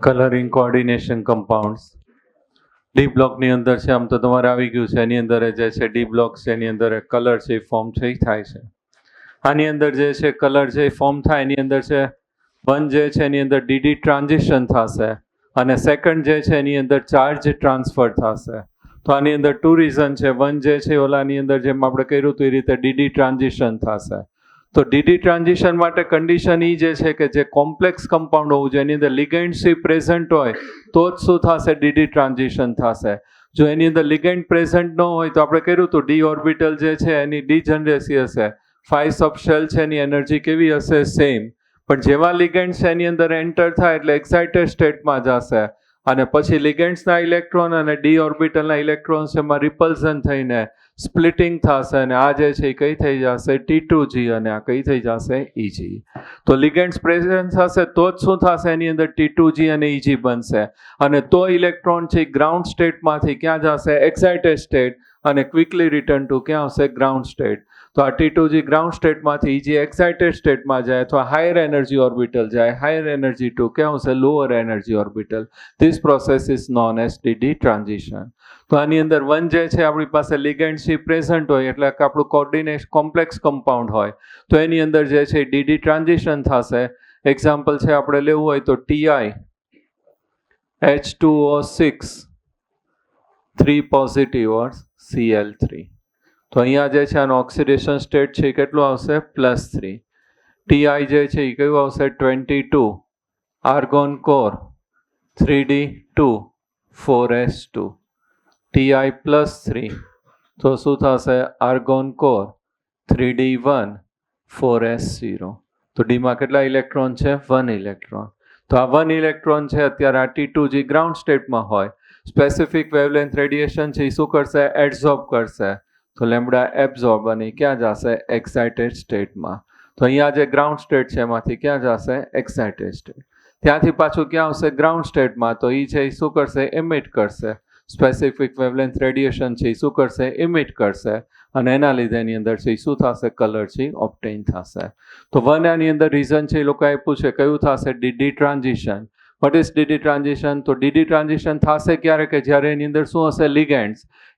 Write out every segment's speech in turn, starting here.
Colouring coordination compounds D બ્લોકની અંદર છે. આમ તો તમારે આવી ગયું છે. એની અંદર જે છે ડી બ્લોક છે, એની અંદર કલર છે એ ફોર્મ છે એ થાય છે. આની અંદર જે છે કલર છે એ ફોર્મ થાય, એની અંદર છે વન જે છે એની અંદર ડીડી ટ્રાન્ઝિશન થશે અને સેકન્ડ જે છે એની અંદર ચાર્જ ટ્રાન્સફર થશે. તો આની અંદર ટુ રીઝન છે. વન જે છે ઓલાની અંદર જેમ આપણે કર્યું હતું એ રીતે ડીડી ટ્રાન્ઝિશન થશે. તો ડીડી ટ્રાન્ઝિશન માટે કન્ડિશન એ જે છે કે જે કોમ્પ્લેક્સ કમ્પાઉન્ડ હોવું જોઈએ, એની અંદર લિગેન્ડ પ્રેઝન્ટ હોય તો જ શું થશે, ડીડી ટ્રાન્ઝિશન થશે. જો એની અંદર લિગેન્ડ પ્રેઝન્ટ ન હોય તો આપણે કર્યું હતું ડી ઓર્બિટલ જે છે એની ડીજનરેસી હશે, 5 સબશેલ છે એની એનર્જી કેવી હશે, સેમ. પણ જેવા લિગેન્ડ છે એની અંદર એન્ટર થાય એટલે એક્સાઇટેડ સ્ટેટમાં જશે અને પછી લિગેન્ડ્સના ઇલેક્ટ્રોન અને ડી ઓર્બિટલના ઇલેક્ટ્રોન્સ એમાં રિપલ્ઝન થઈને સ્પ્લિટિંગ થશે અને આ જે છે એ કઈ થઈ જશે, T2G, અને આ કઈ થઈ જશે, EG. તો લિગેન્ડ્સ પ્રેઝન્ટ હશે તો જ શું થશે, એની અંદર T2G અને EG બનશે અને તો ઇલેક્ટ્રોન છે ગ્રાઉન્ડ સ્ટેટમાંથી ક્યાં જશે, એક્સાઇટેડ સ્ટેટ, અને ક્વિકલી રિટર્ન ટુ ક્યાં આવશે, ગ્રાઉન્ડ સ્ટેટ. તો આ T2G ગ્રાઉન્ડ સ્ટેટમાંથી EG એક્સાઇટેડ સ્ટેટમાં જાય અથવા હાયર એનર્જી ઓર્બિટલ જાય, હાયર એનર્જી ટુ ક્યાં આવશે, lower energy orbital. This process is known as DD transition. તો આની અંદર વન જે છે આપણી પાસે લિગેન્ડ સી પ્રેઝન્ટ હોય એટલે કે આપણું કોઓર્ડિનેટ કોમ્પ્લેક્સ કમ્પાઉન્ડ હોય તો એની અંદર જે છે ડીડી ટ્રાન્ઝિશન થશે. એક્ઝામ્પલ છે આપણે લેવું હોય તો TI H2O6 3 પોઝિટિવ ઓર Cl3. તો અહીંયા જે છે આનો ઓક્સિડેશન સ્ટેટ છે કેટલું આવશે, +3. TI જે છે એ કયું આવશે, 22 argon core 3D2 4s2. TI +3 તો શું થશે, આર્ગોન કોર 3D1 4s0. તો ડીમાં કેટલા ઇલેક્ટ્રોન છે, 1 ઇલેક્ટ્રોન. તો આ 1 ઇલેક્ટ્રોન છે અત્યારે આ T2G ગ્રાઉન્ડ સ્ટેટમાં હોય. સ્પેસિફિક વેવલેન્થ રેડિયેશન છે એ શું કરશે, એબ્ઝોર્બ કરશે. તો લેમ્બડા એબ્ઝોર્બ અને ક્યાં જશે, એક્સાઇટેડ સ્ટેટમાં. તો અહીંયા જે ગ્રાઉન્ડ સ્ટેટ છે એમાંથી ક્યાં જશે, એક્સાઇટેડ સ્ટેટ. ત્યાંથી પાછું ક્યાં આવશે, ગ્રાઉન્ડ સ્ટેટમાં. તો એ છે એ શું કરશે, એમિટ કરશે. સ્પેસિફિક વેવલેન્થ રેડિયેશન છે એ શું કરશે, એમિટ કરશે અને એના લીધે એની અંદર છે એ શું થશે, કલર છે ઓબ્ટેઇન થશે. તો વન આની અંદર રીઝન છે એ લોકો આપ્યું છે કયું થશે, DD transition. What is d d transition? તો ડીડી ટ્રાન્ઝિશન થશે ક્યારે કે જ્યારે એની અંદર શું હશે,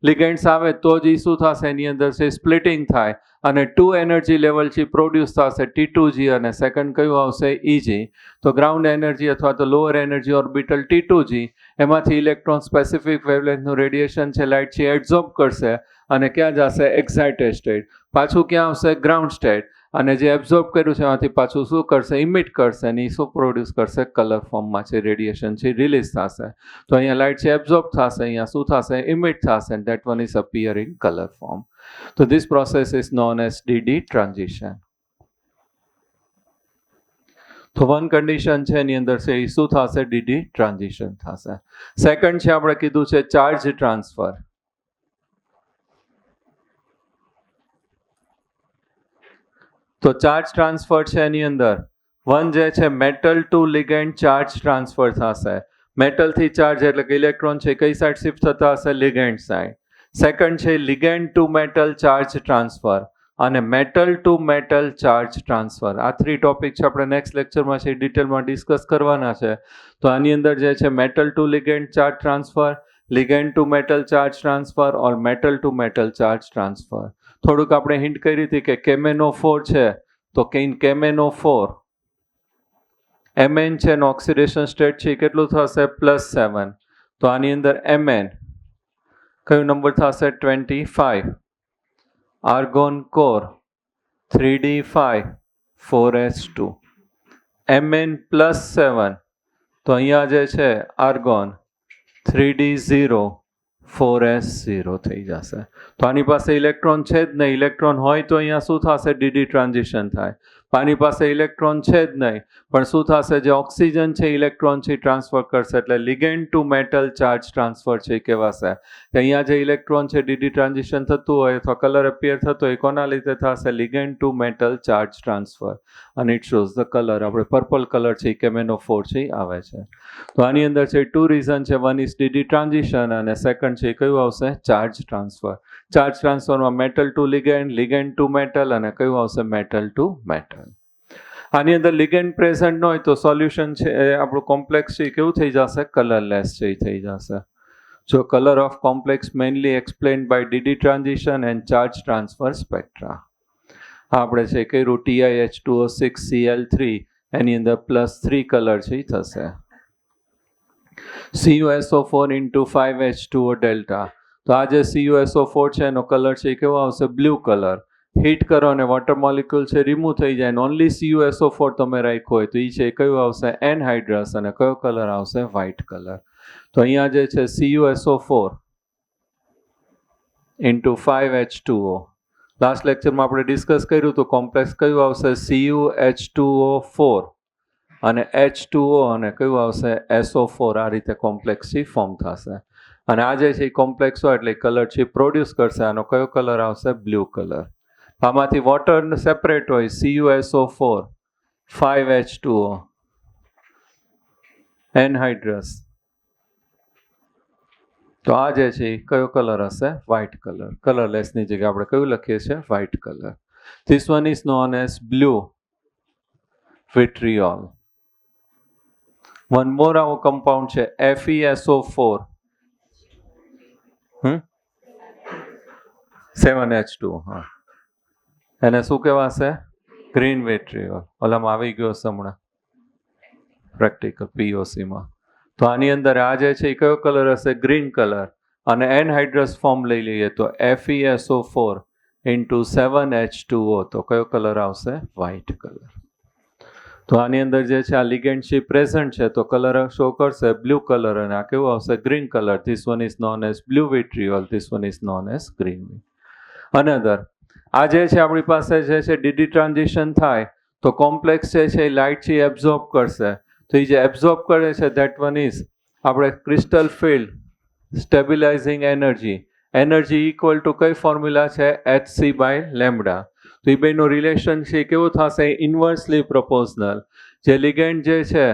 લિગેન્ડ્સ આવે તો જ એ શું થશે, એની અંદર છે સ્પ્લિટિંગ થાય અને 2 એનર્જી લેવલ છે પ્રોડ્યુસ થશે, T2G અને સેકન્ડ કયું આવશે, EG. તો ગ્રાઉન્ડ એનર્જી અથવા તો લોઅર એનર્જી ઓર્બિટલ T2G, એમાંથી ઇલેક્ટ્રોન સ્પેસિફિક વેવલેન્થનું રેડિયેશન છે લાઇટ છે એબ્ઝોર્બ કરશે અને ક્યાં જશે, એક્સાઇટેડ સ્ટેટ. પાછું ક્યાં આવશે, ગ્રાઉન્ડ સ્ટેટ. અને જે એબ્ઝોર્બ કર્યું છે એમાંથી પાછું શું કરશે, ઇમિટ કરશે અને એ શું પ્રોડ્યુસ કરશે, કલર ફોર્મમાં છે રેડિયેશન છે રિલીઝ થશે. તો અહીંયા લાઇટ છે એબ્ઝોર્બ થશે, અહીંયા શું થશે, ઇમિટ થશે, and that one is appear in color form. So this process is known as DD transition. તો વન કન્ડિશન છે એની અંદર છે એ શું થશે, ડીડી ટ્રાન્ઝિશન થશે. સેકન્ડ છે આપણે કીધું છે ચાર્જ ટ્રાન્સફર. તો ચાર્જ ટ્રાન્સફર છે એની અંદર વન જે છે metal to ligand charge transfer થશે. મેટલથી ચાર્જ એટલે કે ઇલેક્ટ્રોન છે કઈ સાઈડ શિફ્ટ થતા હશે, લિગેન્ડ સાઈડ. સેકન્ડ છે ligand to metal charge transfer અને metal to metal charge transfer. આ 3 ટોપિક છે આપણે નેક્સ્ટ લેક્ચરમાં છે ડિટેલમાં ડિસ્કસ કરવાના છે. તો આની અંદર જે છે metal to ligand charge transfer, ligand to metal charge transfer or metal to metal charge transfer. થોડુંક આપણે હિન્ટ કરી હતી કે KMnO4 છે તો KMnO4 Mn છે એનો ઓક્સિડેશન સ્ટેટ છે કેટલું થશે, +7. તો આની અંદર Mn કયો નંબર થશે, 25. Argon core 3D5 4s2. Mn +7 તો અહીંયા જે છે આર્ગોન 3D0 4s0 થઈ જશે. તો આની પાસે ઇલેક્ટ્રોન છે જ નહીં, ઇલેક્ટ્રોન હોય તો અહીંયા શું થશે, ડીડી ટ્રાન્ઝિશન થાય. આની પાસે ઇલેક્ટ્રોન છે જ નહીં પણ શું થશે, જે ઓક્સિજન છે ઇલેક્ટ્રોન છે ટ્રાન્સફર કરશે એટલે ligand to metal charge transfer છે એ કહેવાશે. કે અહીંયા જે ઇલેક્ટ્રોન છે ડીડી ટ્રાન્ઝિશન થતું હોય અથવા કલર અપિયર થતો હોય કોના લીધે થશે, ligand to metal charge transfer. અને ઇટ શોઝ ધ કલર, આપણે પર્પલ કલર છે એ KMnO4 છે એ આવે છે. તો આની અંદર છે 2 રીઝન છે, વન ઇઝ ડીડી ટ્રાન્ઝિશન અને સેકન્ડ છે કયું આવશે, ચાર્જ ટ્રાન્સફર. ચાર્જ ટ્રાન્સફરમાં metal to ligand, ligand to metal અને કયું આવશે, મેટલ ટુ મેટલ. આની અંદર લિગેન્ડ પ્રેઝન્ટ ન હોય તો સોલ્યુશન છે એ આપણું કોમ્પ્લેક્સ છે કેવું થઈ જશે, કલરલેસ છે થઈ જશે. So color of complex mainly explained by DD transition and charge transfer spectra. આપણે છે કર્યું TiH2O6Cl3 એની અંદર +3 કલર છે થશે. CuSO4 into 5H2O delta. તો આ જે CuSO4 છે એનો કલર છે કેવો આવશે, બ્લુ કલર. હીટ કરો અને વોટર મોલિક્યુલ છે રિમૂવ થઈ જાય, ઓનલી CuSO4 તમે રાખ્યો હોય તો એ છે કયું આવશે, એનહાઇડ્રસ, અને કયો કલર આવશે, વ્હાઇટ કલર. તો અહીંયા જે છે CuSO4 into 5H2O. લાસ્ટ લેક્ચરમાં આપણે ડિસ્કસ કર્યું તો કોમ્પ્લેક્સ કયું આવશે, CuH2O4 અને H2O અને કયું આવશે, SO4. આ રીતે કોમ્પ્લેક્સ છે ફોર્મ થશે. અને આ જે છે કોમ્પ્લેક્સ હોય એટલે કલર છે પ્રોડ્યુસ કરશે. આનો કયો કલર આવશે, બ્લુ કલર. આમાંથી વોટર સેપરેટ હોય, CuSO4 5H2O એનહાઇડ્રસ. તો આ જે છે કયો કલર હશે, વ્હાઇટ કલર. કલરલેસની જગ્યાએ આપણે કયું લખીએ છીએ, white colour. This one is known as blue vitriol. One more આવો કમ્પાઉન્ડ છે FeSO4 7H2. હા, એને શું કહેવાશે, ગ્રીન વિટ્રિયોલ. ઓલામાં આવી ગયો છે હમણાં પ્રેક્ટિકલ POCમાં. તો આની અંદર આ જે છે એ કયો કલર હશે, ગ્રીન કલર. અને એનહાઇડ્રસ ફોર્મ લઈ લઈએ તો FeSO4 into 7H2O. તો કયો કલર આવશે, વ્હાઇટ કલર. તો આની અંદર જે છે આ લિગેન્ડ છે પ્રેઝન્ટ છે તો કલર શો કરશે બ્લુ કલર, અને આ કેવું આવશે, green colour. This one is known as blue vitriol, this one is known as green. Another આ જે છે આપણી પાસે જે છે ડીડી ટ્રાન્ઝિશન થાય તો કોમ્પ્લેક્સ છે એ લાઇટ છે એબ્ઝોર્બ કરશે. તો એ જે એબ્ઝોર્બ કરે છે ધેટ વન ઇઝ આપણે crystal field stabilising energy. Energy equal to કઈ ફોર્મ્યુલા છે, Hc/λ. તો એ બેનો રિલેશન છે કેવો થશે, ઇન્વર્સલી પ્રોપોર્શનલ. જે લિગેન્ડ જે છે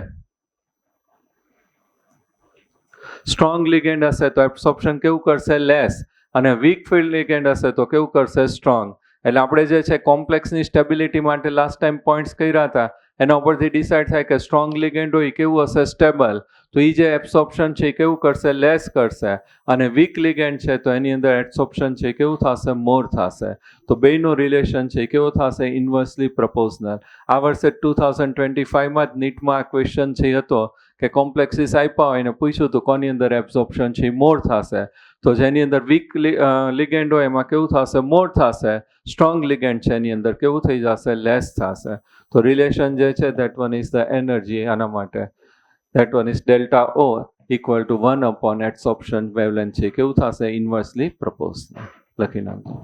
સ્ટ્રોંગ લિગેન્ડ હશે તો એબ્સોર્પ્શન કેવું કરશે, લેસ. અને વીક ફિલ્ડ લિગેન્ડ હશે તો કેવું કરશે, સ્ટ્રોંગ. એટલે આપણે જે છે કોમ્પ્લેક્સની સ્ટેબિલિટી માટે લાસ્ટ ટાઈમ પોઈન્ટ્સ કર્યા હતા એના ઉપરથી ડિસાઇડ થાય કે સ્ટ્રોંગ લિગેન્ડ હોય કેવું હશે, સ્ટેબલ. તો એ જે એબ્સોર્પ્શન છે કેવું કરશે, લેસ કરશે. અને વીક લિગેન્ડ છે તો એની અંદર એબ્સોર્પ્શન છે કેવું થશે, મોર થશે. તો બેનો રિલેશન છે કેવો થશે, ઇન્વર્સલી પ્રોપોર્શનલ. આ વર્ષે 2025માં જ નીટમાં આ ક્વેશ્ચન છે હતો કે કોમ્પ્લેક્સિસ આપ્યા હોય ને પૂછ્યું તો કોની અંદર એબ્સોર્પ્શન છે મોર થશે. તો જેની અંદર વીક લિગેન્ડ હોય એમાં કેવું થશે, મોર થશે. સ્ટ્રોંગ લિગેન્ડ છે એની અંદર કેવું થઈ જશે, લેસ થશે. તો રિલેશન જે છે that one is the energy. આના માટે that one is delta O equal to 1 absorption wavelength છે કેવું થશે, ઇન્વર્સલી પ્રોપોર્શનલ. લખી નાખજો.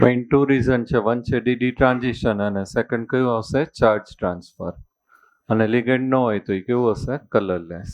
મેઇન ટુ રીઝન છે. વન છે ડીડી ટ્રાન્ઝિશન અને સેકન્ડ કયું આવશે? Charge transfer. અને લિગેન્ડ ન હોય તો એ કેવું હશે? કલરલેસ.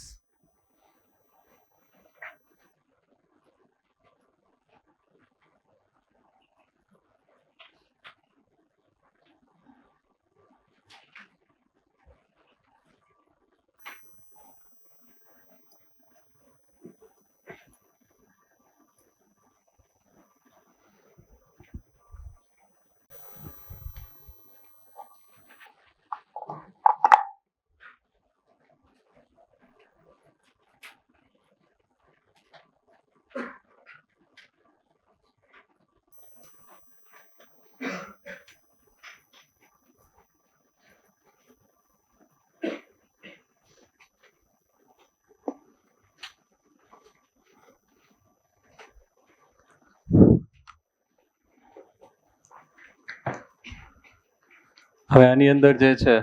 હવે આની અંદર જે છે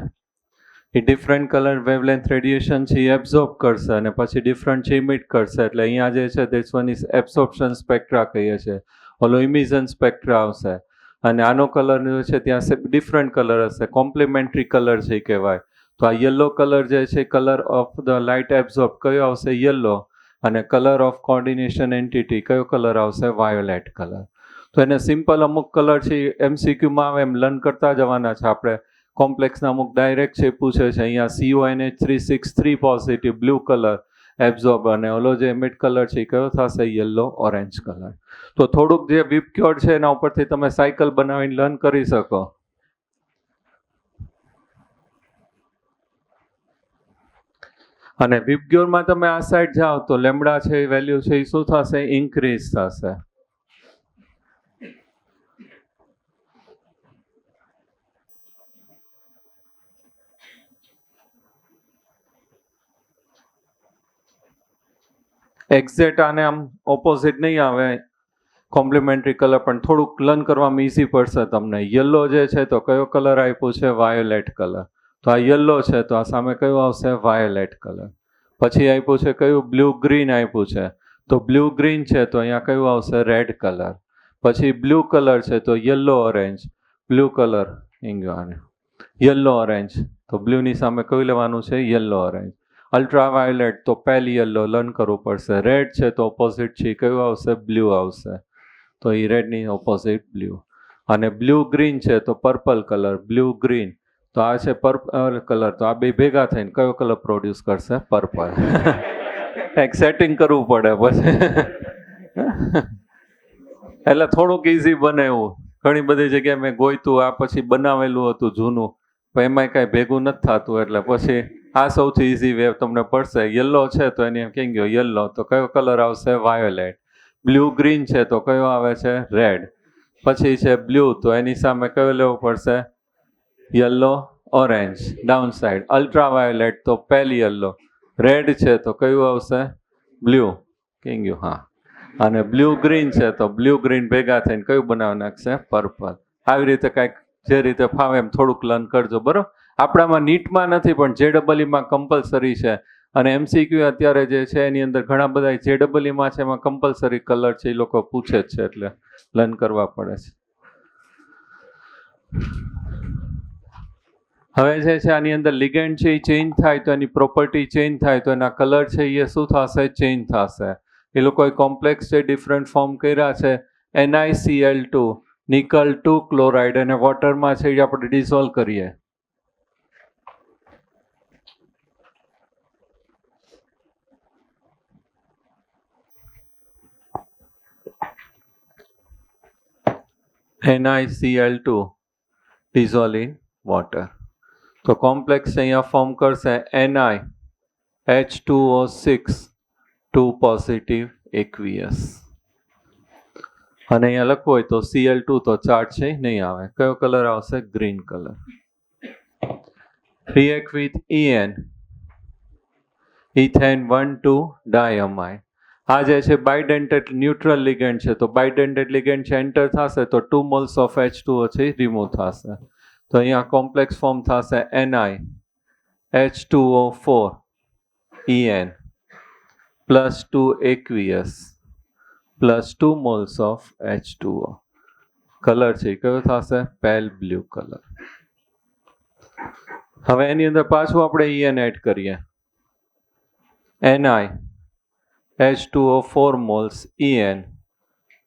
એ ડિફરન્ટ કલર વેવલેન્થ રેડિયેશન છે એ એબ્ઝોર્બ કરશે અને પછી ડિફરન્ટ છે ઇમિટ કરશે. એટલે અહીંયા જે છે ધીસ વન ઇઝ એબ્સોર્પ્શન સ્પેક્ટ્રા કહીએ છીએ. ઓલો ઇમિઝન સ્પેક્ટ્રા આવશે અને આનો કલર જે છે ત્યાં ડિફરન્ટ કલર હશે, કોમ્પ્લિમેન્ટરી કલર છે કહેવાય. તો આ યલો કલર જે છે colour of the light absorb કયો આવશે? યલો. અને કલર ઓફ કોર્ડિનેશન એન્ટિટી કયો કલર આવશે? Violet colour. તો એને સિમ્પલ અમુક કલર છે MCQમાં આવે એમ લર્ન કરતા જવાના છે આપણે. કોમ્પ્લેક્સના અમુક ડાયરેક્ટ છે પૂછે છે. અહીંયા CONH363 positive blue colour absorb અને ઓલો જે એમિટ કલર છે એ કયો થશે? Yellow orange colour. તો થોડુંક જે વિપક્યોર છે એના ઉપરથી તમે સાયકલ બનાવીને લર્ન કરી શકો. અને વિપગ્યોરમાં તમે આ સાઈડ જાઓ તો લેમડા છે એ વેલ્યુ છે એ શું થશે? ઇન્ક્રીઝ થશે. એક્ઝેક્ટ આને આમ ઓપોઝિટ નહીં આવે કોમ્પ્લિમેન્ટરી કલર, પણ થોડુંક લર્ન કરવામાં ઇઝી પડશે તમને. યલો જે છે તો કયો કલર આપ્યું છે? Violet colour. તો આ યલો છે તો આ સામે કયું આવશે? Violet colour. પછી આપ્યું છે કયું? બ્લુ ગ્રીન આપ્યું છે તો બ્લુ ગ્રીન છે તો અહીંયા કયું આવશે? Red colour. પછી બ્લુ કલર છે તો yellow orange. Blue colour yellow orange. તો બ્લુની સામે કયું લેવાનું છે? Yellow orange. અલ્ટ્રાવાયોલેટ તો પેલ યલો લર્ન કરવું પડશે. રેડ છે તો ઓપોઝિટ છે કયું આવશે? બ્લુ આવશે. તો એ રેડની ઓપોઝિટ બ્લુ. અને બ્લુ ગ્રીન છે તો પર્પલ કલર. બ્લુ ગ્રીન તો આ છે પર્પલ કલર. તો આ બે ભેગા થઈને કયો કલર પ્રોડ્યુસ કરશે? પર્પલ. એક સેટિંગ કરવું પડે પછી. એટલે થોડુંક ઇઝી બને એવું. ઘણી બધી જગ્યાએ મેં ગોઈતું, આ પછી બનાવેલું હતું જૂનું, પણ એમાંય કાંઈ ભેગું નથી થતું. એટલે પછી આ સૌથી ઇઝી વેવ તમને પડશે. યલો છે તો એની એમ કેમ ગયો યલો તો કયો કલર આવશે? વાયોલેટ. બ્લુ ગ્રીન છે તો કયો આવે છે? રેડ. પછી છે બ્લુ તો એની સામે કયો લેવો પડશે? Yellow orange. Down side ultraviolet તો પેલ યલો. રેડ છે તો કયું આવશે? બ્લુ. કેમ ગયું? હા. અને બ્લુ ગ્રીન છે તો બ્લુ ગ્રીન ભેગા થઈને કયું બનાવી નાખશે? પર્પલ. આવી રીતે કાંઈક જે રીતે ફાવે એમ થોડુંક લર્ન કરજો. બરોબર? આપણામાં નીટમાં નથી પણ JEEમાં કમ્પલસરી છે. અને MCQ અત્યારે જે છે એની અંદર ઘણા બધા JEEમાં છે એમાં કમ્પલસરી કલર છે એ લોકો પૂછે જ છે, એટલે લર્ન કરવા પડે છે. હવે જે છે આની અંદર લિગેન્ડ છે એ ચેન્જ થાય તો એની પ્રોપર્ટી ચેન્જ થાય તો એના કલર છે એ શું થશે? ચેન્જ થશે. એ લોકોએ કોમ્પ્લેક્સ છે ડિફરન્ટ ફોર્મ કર્યા છે. NiCl2 નિકલ 2 ક્લોરાઇડ અને વોટરમાં છે એ આપણે ડિઝોલ્વ કરીએ. NiCl2 dissolve in water. તો કોમ્પ્લેક્સ અહીંયા ફોર્મ કરશે NiH2O6 2 પોઝિટિવ aqueous. અને અહીંયા લખવું હોય તો Cl2 તો ચાર્જ છે નહીં આવે. કયો કલર આવશે? Green colour. React with En ethane 1,2 diamine. આ જે છે બાયડેન્ટેડ ન્યુટ્રલ લિગેન્ડ છે તો બાયડેન્ટેડ લિગેન્ડ છે એન્ટર થશે તો 2 મોલ્સ ઓફ H2O છે રિમૂવ થશે. તો અહીંયા કોમ્પ્લેક્સ ફોર્મ થશે NiH2O4 En +2 aqueous +2 moles of H2O. Colour છે એ કયો થશે? પેલ બ્લુ કલર. હવે એની અંદર પાછું આપણે EN એડ કરીએ. Ni H2O 4 moles EN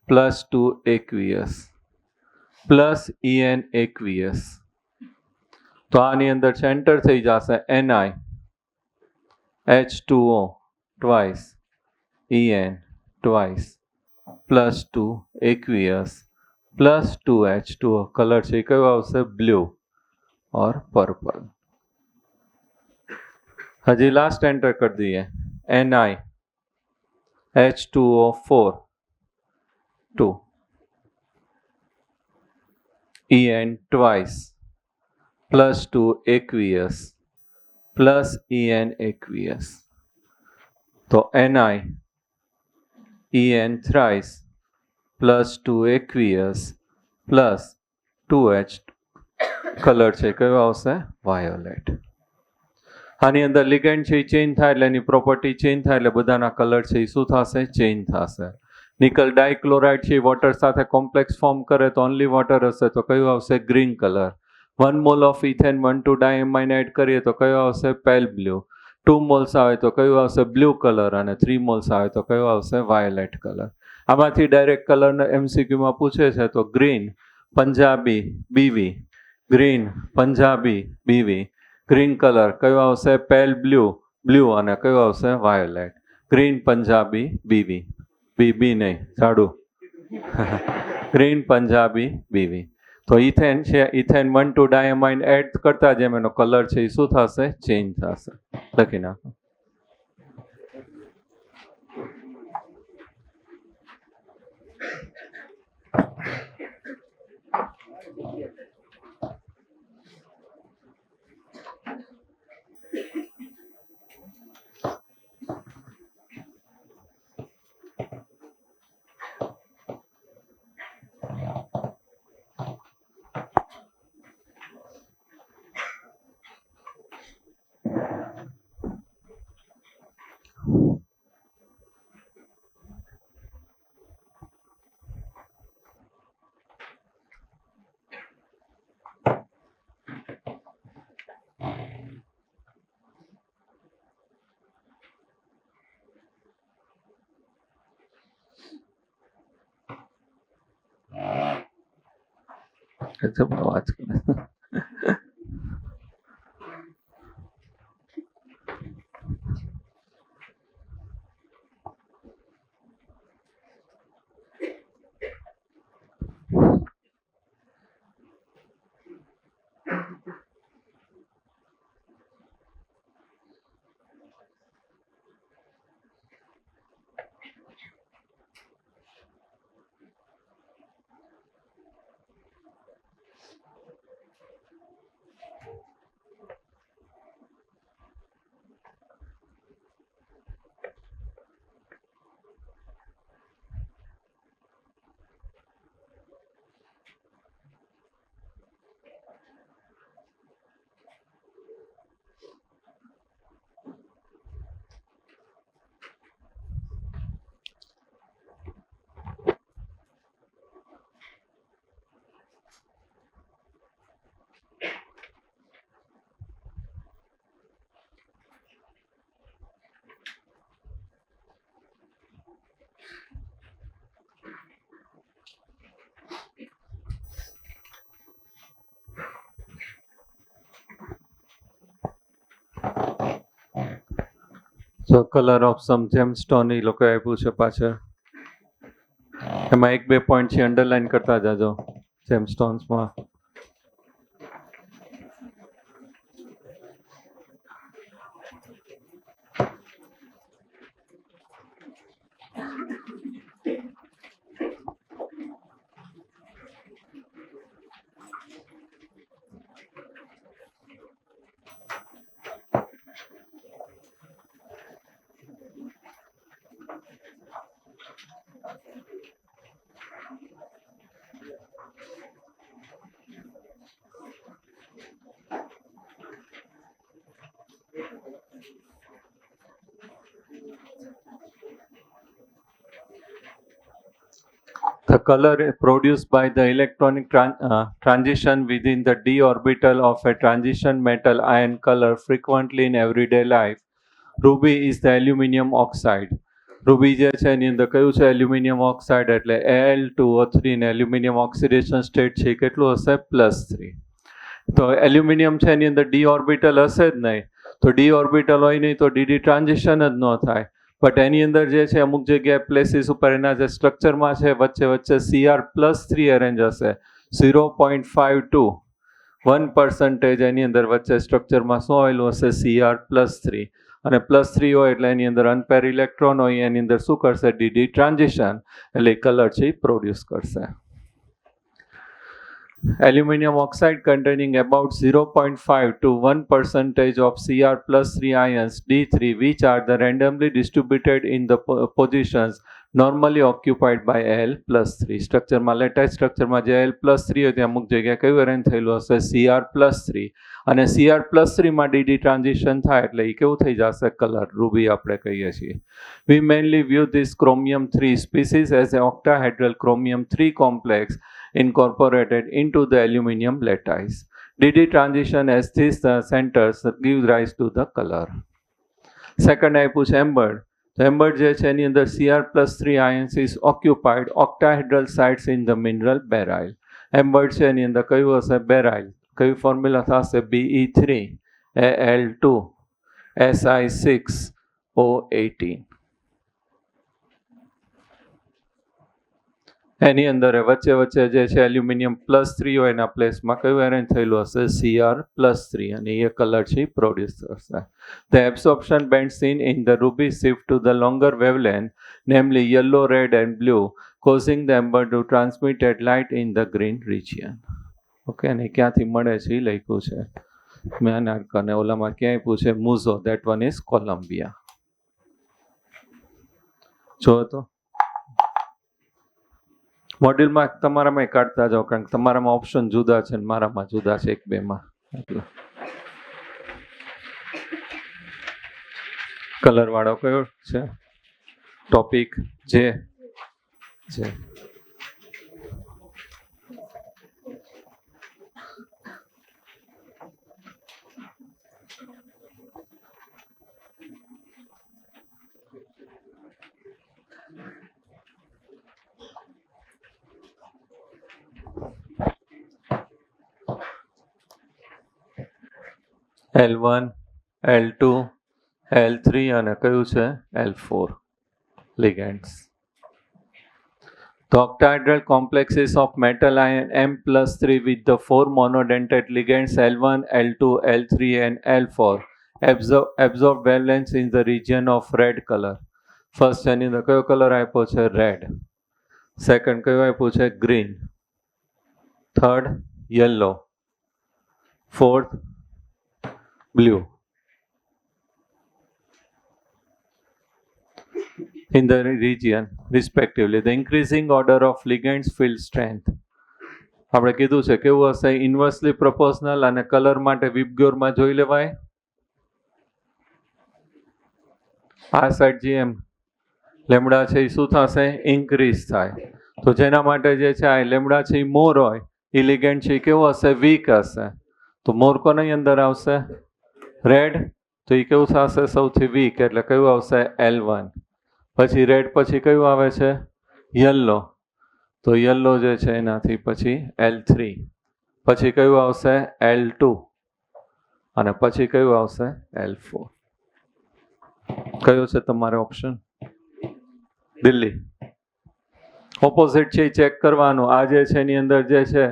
plus 2 aqueous plus EN aqueous. તો આની અંદર સેન્ટર થઈ જશે Ni H2O twice EN twice plus 2 aqueous plus 2 H2O. Colour છે કયો આવશે? બ્લુ और पर्पल. હજી લાસ્ટ એન્ટર કરી દઈએ. Ni H2O 2 EN twice plus 2 aqueous plus EN aqueous. તો Ni EN thrice plus 2 aqueous plus 2H. Colour છે કયો આવશે? વાયોલેટ. આની અંદર લિગેન્ડ છે એ ચેન્જ થાય એટલે એની પ્રોપર્ટી ચેન્જ થાય એટલે બધાના કલર છે એ શું થશે? ચેન્જ થશે. નિકલ ડાયક્લોરાઇડ છે એ વોટર સાથે કોમ્પ્લેક્સ ફોર્મ કરે તો ઓનલી વોટર હશે તો કયું આવશે? Green colour. 1 mole of ethane 1,2 diamine add કરીએ તો કયો આવશે? Pale blue. 2 મોલ્સ આવે તો કયું આવશે? Blue colour. અને 3 મોલ્સ આવે તો કયો આવશે? Violet colour. આમાંથી ડાયરેક્ટ કલરને MCQમાં પૂછે છે તો ગ્રીન પંજાબી બીવી, ગ્રીન પંજાબી બીવી. ગ્રીન કલર કયો આવશે? Pale blue blue. અને કયો આવશે? વાયોલેટ. ગ્રીન પંજાબી બીવી. બીબી નહીં, ઝાડુ. ગ્રીન પંજાબી બીવી. તો ઇથેન છે, ઇથેન 1,2 ડાયમાઇન એડ કરતા જેમ એનો કલર છે એ શું થશે? ચેન્જ થશે. લખી નાખો. અવાજ કરે. So color of some gemstone એ લોકો આપ્યું છે પાછળ. એમાં 1-2 પોઈન્ટ છે અંડરલાઈન કરતા જાજો જેમસ્ટોન્સમાં. The color produced by the electronic transition within the d orbital of a transition metal ion color frequently in everyday life. Ruby is the aluminium oxide. Ruby જે છે એની અંદર કયું છે એલ્યુમિનિયમ ઓક્સાઇડ, એટલે Al2O3 ને એલ્યુમિનિયમ ઓક્સિડેશન સ્ટેટ છે કેટલું હશે +3. તો એલ્યુમિનિયમ છે એની અંદર ડી ઓર્બિટલ હશે જ નહીં, તો ડી ઓર્બિટલ હોય નહીં તો ડીડી ટ્રાન્ઝિશન જ ન થાય. બટ એની અંદર જે છે અમુક જગ્યાએ પ્લેસીસ ઉપર એના જે સ્ટ્રક્ચરમાં છે વચ્ચે Cr+3 અરેન્જ હશે. 0.52 1% એની અંદર વચ્ચે સ્ટ્રક્ચરમાં શું આવેલું હશે Cr+3, અને +3 હોય એટલે એની અંદર અનપેર ઇલેક્ટ્રોન હોય, એની અંદર શું કરશે ડીડી ટ્રાન્ઝિશન, એટલે કલર છે એ પ્રોડ્યુસ કરશે. Aluminium oxide containing about 0.5 to 1% of Cr+3 ions D3, which are the randomly distributed in the positions normally occupied by Al+3. સ્ટ્રક્ચરમાં લેટાઇટ સ્ટ્રક્ચરમાં જે Al+3 હોય ત્યાં અમુક જગ્યાએ કયું અરેન્જ થયેલું હશે Cr+3, અને Cr+3માં ડીડી ટ્રાન્ઝિશન થાય એટલે એ કેવું થઈ જશે કલર રૂબી આપણે કહીએ છીએ. We mainly view this chromium-3 species as an octahedral chromium-3 complex incorporated into the aluminium lattice. DD transition as these centers give rise to the color. Second આપ્યું છે એમ્બર્ડ. તો એમ્બર્ડ જે છે એની અંદર Cr+3 ions is occupied octahedral sites in the mineral beryl. એમ્બર્ડ છે એની અંદર કયું હશે બેરાઇલ, કયું ફોર્મ્યુલા થશે Be3 Al2 Si6O18. એની અંદર વચ્ચે જે છે એલ્યુમિનિયમ +3 હોય એના પ્લેસમાં કયું અરેન્જ થયેલું હશે Cr+3, અને એ કલર છે પ્રોડ્યુસ કરશે. The absorption band seen in the ruby shift to the longer wavelength, namely yellow, red and blue, causing the amber to transmit at light in the green region. Okay, અને ક્યાંથી મળે છે એ લખ્યું છે Myanmar, અને ઓલામાં ક્યાંય પૂછે મુઝો, that one is કોલંબિયા. જો તો મોડ્યુલમાં તમારામાં કાઢતા જાઓ, કારણ કે તમારામાં ઓપ્શન જુદા છે અને મારામાં જુદા છે 1-2માં. એટલે કલર વાળો કયો છે ટોપિક? જે L1, L2, L3 અને કયું છે L4 ligands. The octahedral complexes of metal ion M+3 with the 4 monodentate ligands L1, L2, L3 and L4 absorb wavelengths in the region of red color. First એની અંદર કયો colour આપ્યો છે red, second કયો આપ્યું છે green, third yellow, fourth blue. In the region respectively, the increasing order of ligands field strength. આપણે કીધું છે કેવું હશે ઇન્વર્સલી પ્રોપોર્શનલ, અને કલર માટે વિબગ્યોરમાં જોઈ લેવાય. આ સાઈડ GM લેમડા છે એ શું થશે ઇન્ક્રીઝ થાય, તો જેના માટે જે છે આ લેમડા છે એ મોર હોય, એ લિગેન્ડ છે એ કેવું હશે વીક હશે. તો મોર કોની અંદર આવશે રેડ, તો એ કેવું થશે સૌથી વીક, એટલે કયું આવશે L1. પછી રેડ પછી કયું આવે છે યલો, તો યલો જે છે એનાથી પછી L3, પછી કયું આવશે L2, અને પછી કયું આવશે L4. કયો છે તમારો ઓપ્શન? દિલ્હી. ઓપોઝિટ છે એ ચેક કરવાનું. આ જે છે એની અંદર જે છે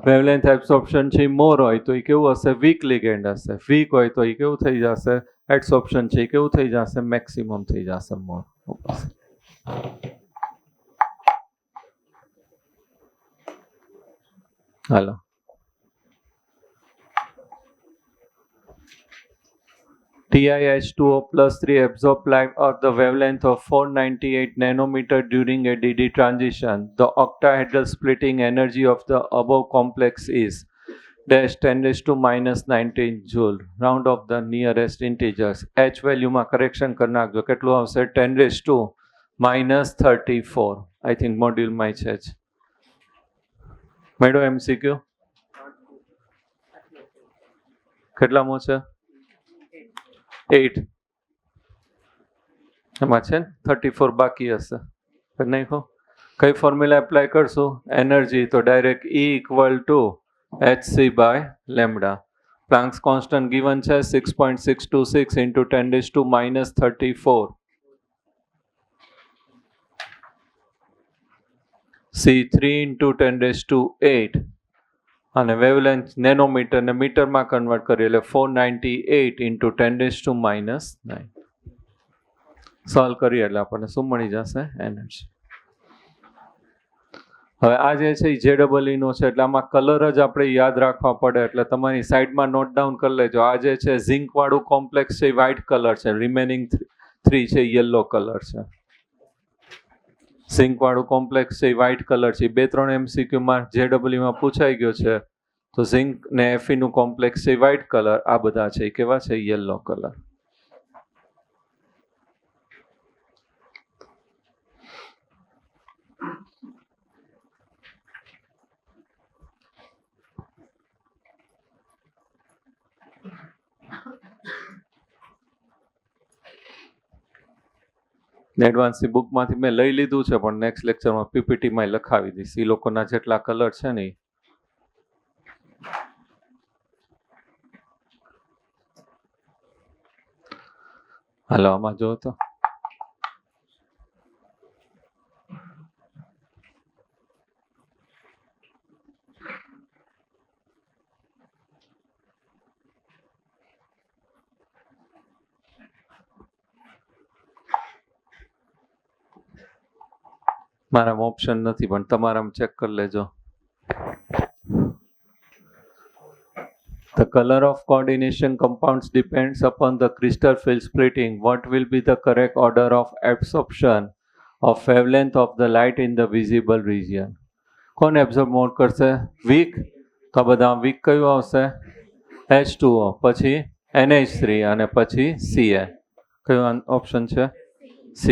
વેવલેન્થ એબ્સોર્પ્શન છે મોર હોય તો એ કેવું હશે વીક લિગેન્ડ હશે, વીક હોય તો એ કેવું થઈ જશે એબ્સોર્પ્શન છે એ કેવું થઈ જશે મેક્સિમમ થઈ જશે મોર. હાલો, TiH2O+3 absorbed light at the wavelength of 498 nanometer during a DD transition. The octahedral splitting energy of the above complex is dash 10⁻⁻19 joule. Round of the nearest integers. H value માં correction કરી નાખજો, કેટલું આવશે 10⁻⁻34. I think મોડ્યુલમાં છે જ. મેડો MCQ કેટલામો છે? 8. એમાં છે ને 34 બાકી હશે. નહીં કહો કઈ ફોર્મ્યુલા એપ્લાય કરશું? એનર્જી તો direct E = hc/λ. Planck's constant given છે 6.626 × 10⁻34. C3 × 10⁸ અને વેવલેન્થ નેનોમીટર ને મીટરમાં કન્વર્ટ કરીએ એટલે 498 × 10⁻9. સોલ્વ કરીએ એટલે આપણને શું મળી જશે? એનર્જી. હવે આ જે છે એ JEE નો છે એટલે આમાં કલર જ આપણે યાદ રાખવા પડે એટલે તમારી સાઈડમાં નોટ ડાઉન કરી લેજો. આ જે છે ઝિંક વાળું કોમ્પ્લેક્સ છે એ વ્હાઇટ કલર છે, રિમેનિંગ 3 છે યલો કલર છે. ઝિંક વાળું કોમ્પ્લેક્સ છે એ વ્હાઇટ કલર છે. 2-3 MCQ માં JEE માં પૂછાઈ ગયો છે. તો ઝિંક ને Fe નું કોમ્પ્લેક્સ છે વ્હાઇટ કલર, આ બધા છે એ કેવા છે? Yellow colour. એડવાન્સની બુકમાંથી મેં લઈ લીધું છે પણ નેક્સ્ટ લેક્ચરમાં PPTમાં લખાવી દઈશ. એ લોકોના જેટલા કલર છે ને હાલો આમાં જો તો મારામાં ઓપ્શન નથી પણ તમારામાં ચેક કરી લેજો. The color of coordination compounds depends upon the crystal field splitting. What will be the correct order of absorption of wavelength of the light in the visible region? કોણ એબ્ઝોર્બ મોર કરશે? Week. તો બધા week કયું આવશે? H2O, પછી NH3 અને પછી Cl. કયું ઓપ્શન છે? C.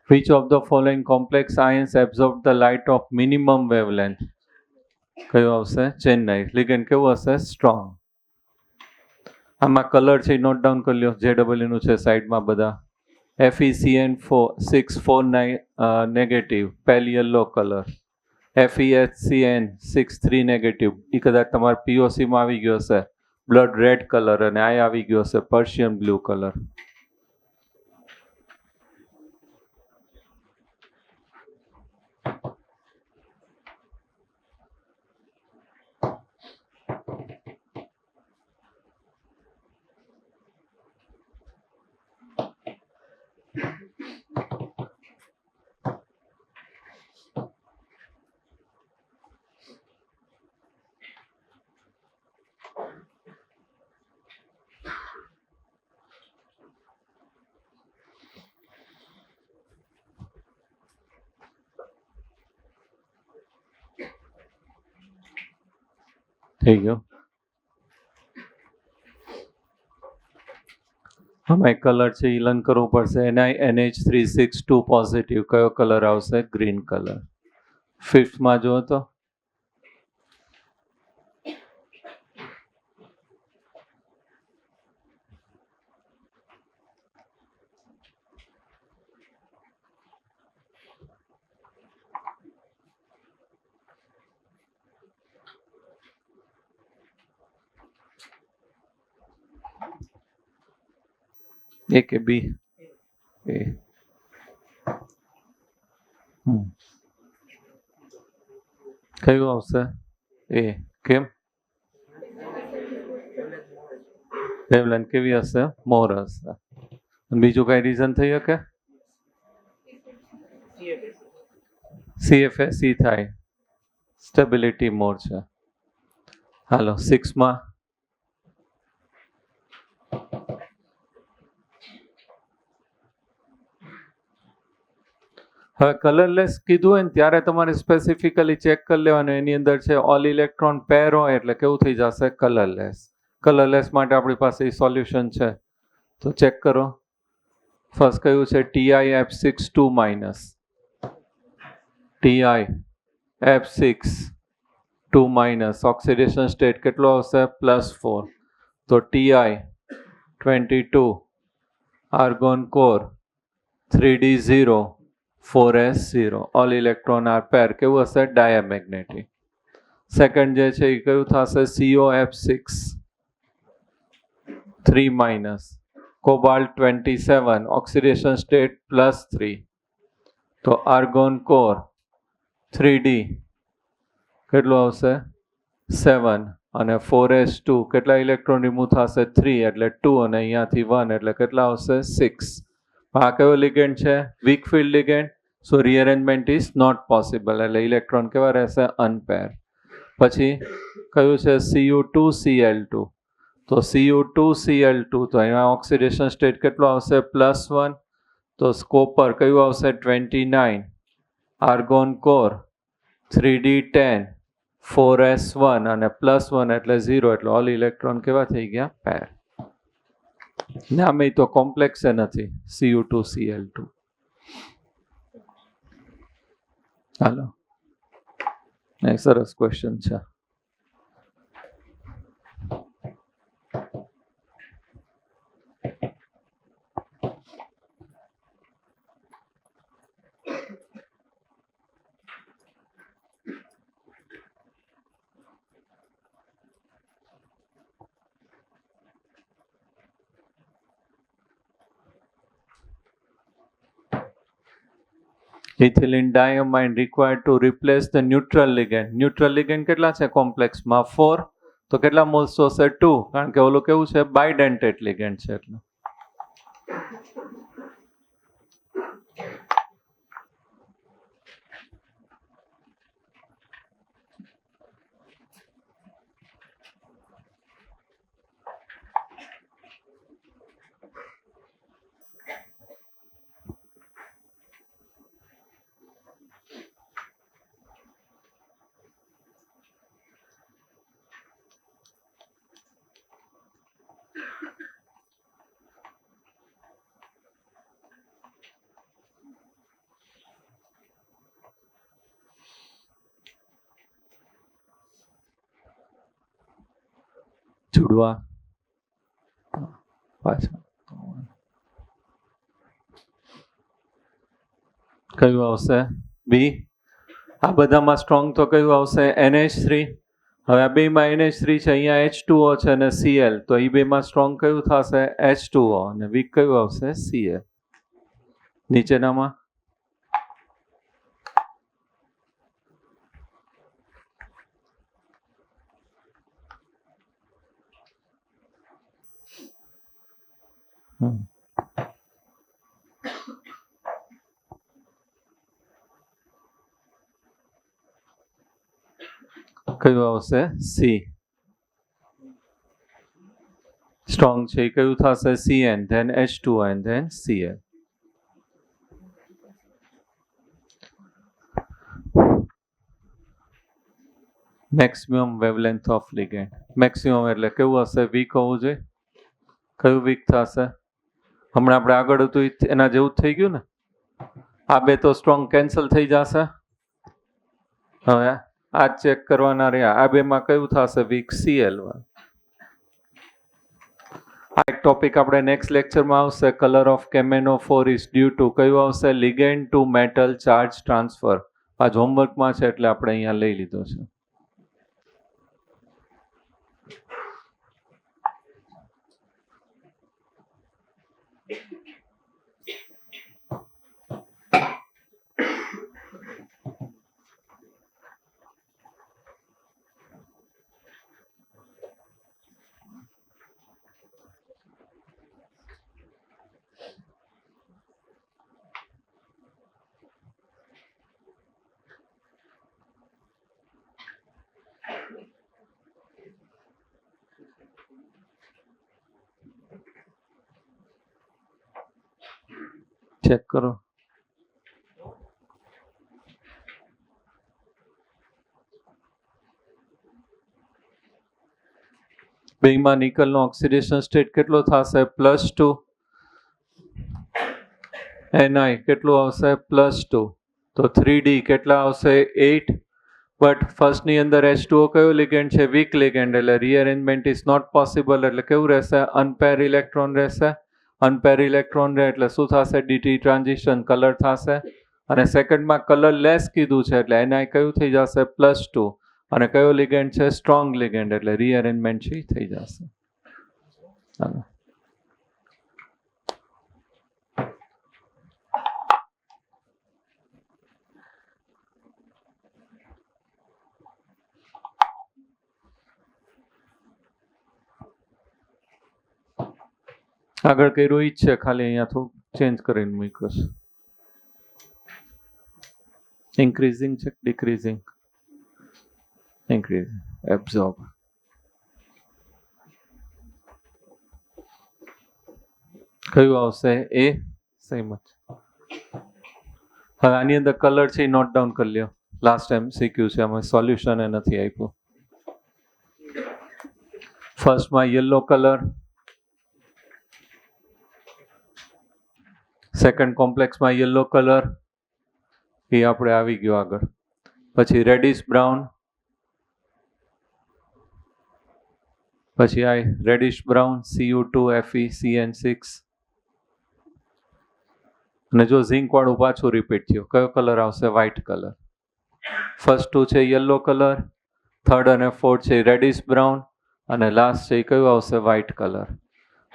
Which of the following complex ions absorb the light of minimum wavelength? કયું આવશે? ચેન્નઈ. લિગેન્ડ કેવું હશે? સ્ટ્રોંગ. આમાં કલર છે નોટ ડાઉન કરી લો. JEE નું છે સાઈડમાં બધા. FeCN649 નેગેટિવ, પેલ યલો કલર. FeHCN63 નેગેટિવ, એ કદાચ તમારા POCમાં આવી ગયો હશે. બ્લડ રેડ કલર અને આ આવી ગયો હશે પર્શિયન બ્લુ કલર. થઈ ગયો. આમાં એક કલર છે એ લર્ન કરવું પડશે. NiNH362 પોઝિટિવ કયો કલર આવશે? Green colour. 5થમાં જુઓ તો A કે B? A. કયું આવશે? A. કેમ? વેવલેન્થ કેવી હશે? મોર હશે. બીજું કઈ રીઝન થઈ શકે? CFSE થાય, સ્ટેબિલિટી મોર છે. હાલો 6માં હવે કલરલેસ કીધું હોય ને ત્યારે તમારે સ્પેસિફિકલી ચેક કરી લેવાનું, એની અંદર છે ઓલ ઇલેક્ટ્રોન પેર હોય એટલે કેવું થઈ જશે? કલરલેસ. કલરલેસ માટે આપણી પાસે સોલ્યુશન છે, તો ચેક કરો. ફર્સ્ટ કયું છે? TiF6 2-, TiF6 2-, ઓક્સિડેશન સ્ટેટ કેટલો આવશે? +4. તો Ti22 argon core 3d0 4s0, all electron are pair કેવું હશે? ડાયામેગ્નેટિક. સેકન્ડ જે છે એ કયું થશે? COF6 3-, cobalt 27, oxidation state +3. તો આર્ગોન કોર 3d કેટલું આવશે? 7 અને 4s2 કેટલા ઇલેક્ટ્રોન રિમૂવ થશે? 3 એટલે 2 અને અહીંયાથી 1 એટલે કેટલા આવશે? 6. આ કયો લિગેન્ડ છે? Weak field ligand. So rearrangement is not possible, એટલે ઇલેક્ટ્રોન કેવા રહેશે? અનપેર. પછી કયું છે? Cu2Cl2. તો Cu2Cl2 તો અહીંયા ઓક્સિડેશન સ્ટેટ કેટલો આવશે? +1. તો કોપર કયું આવશે? 29, આર્ગોન કોર 3d10 4s1 અને +1 એટલે 0, એટલે ઓલ ઇલેક્ટ્રોન કેવા થઈ ગયા? પેર. નામે તો કોમ્પ્લેક્સ નથી, Cu2Cl2. હાલો, સરસ ક્વેશ્ચન છે. Ethylene diamine required to replace the neutral ligand. Neutral ligand કેટલા છે કોમ્પ્લેક્સમાં? 4. તો કેટલા મોલ્સ હશે? 2, કારણ કે ઓલું કેવું છે? બાયડેન્ટેટ લિગેન્ડ છે એટલે. જોડવા પાછા કયું આવશે? બી. આ બધામાં સ્ટ્રોંગ તો કયું આવશે? NH3. હવે આ બેમાં NH3 છે, અહીંયા H2O છે અને Cl, તો એ બેમાં સ્ટ્રોંગ કયું થશે? H2O અને વીક કયું આવશે? Cl. નીચેનામાં કયું આવશે? સી. સ્ટ્રોંગ છે એ કયું થશે? Cn, then H2O and then Cl. Maximum wavelength of ligand. Maximum એટલે કેવું હશે? વીક હોવું જોઈએ. કયું વીક થશે? હમણાં આપણે આગળ હતું એના જેવું થઈ ગયું ને. આ બે તો સ્ટ્રોંગ કેન્સલ થઈ જશે. હવે આ ચેક કરવાના રહ્યા. આ બેમાં કયું થશે? Week Cl1. આ એક ટોપિક આપણે નેક્સ્ટ લેક્ચરમાં આવશે. Colour of K M N O four is due to કયું આવશે? Ligand to metal charge transfer. આ હોમવર્કમાં છે એટલે આપણે અહીંયા લઈ લીધો છે. ચેક કરો. બેમાં નિકલનો ઓક્સિડેશન સ્ટેટ કેટલો થશે? +2. Ni કેટલું આવશે? +2. તો 3D કેટલા આવશે? 8. બટ ફર્સ્ટની અંદર H2O કયો લિગેન્ડ છે? વીક લિગેન્ડ, એટલે રીઅરેન્જમેન્ટ ઇઝ નોટ પોસિબલ. એટલે કેવું રહેશે? અનપેર ઇલેક્ટ્રોન રહેશે. અનપેર ઇલેક્ટ્રોન રહે એટલે શું થશે? ડીટી ટ્રાન્ઝિશન કલર થશે. અને સેકન્ડમાં કલર લેસ કીધું છે એટલે Ni કયું થઈ જશે? +2. અને કયો લિગેન્ડ છે? સ્ટ્રોંગ લિગેન્ડ, એટલે રીઅરેન્જમેન્ટ થઈ જશે. આગળ કર્યું ઈ જ છે, ખાલી અહીંયા થોડું ચેન્જ કરીને મૂક્યું છે. ઇન્ક્રીઝિંગ છે, ડિક્રીઝિંગ? ઇન્ક્રીઝિંગ. એબ્ઝોર્બ. કયું આવશે? એ. સેમ જ. હવે આની અંદર કલર છે નોટ ડાઉન કરી લ્યો. લાસ્ટ ટાઈમ શીખ્યું છે, આમાં સોલ્યુશન એ નથી આપ્યું. ફર્સ્ટમાં યલો કલર, સેકન્ડ કોમ્પ્લેક્સમાં યલો કલર, એ આપણે આવી ગયો આગળ. પછી રેડિશ બ્રાઉન, પછી આ રેડિશ બ્રાઉન Cu2FeCN6. અને જો ઝીંક વાળું પાછું રિપીટ થયું, કયો કલર આવશે? White colour. ફર્સ્ટ ટુ છે યલો કલર, થર્ડ અને ફોર્થ છે રેડિશ બ્રાઉન, અને લાસ્ટ છે એ કયું આવશે? White colour.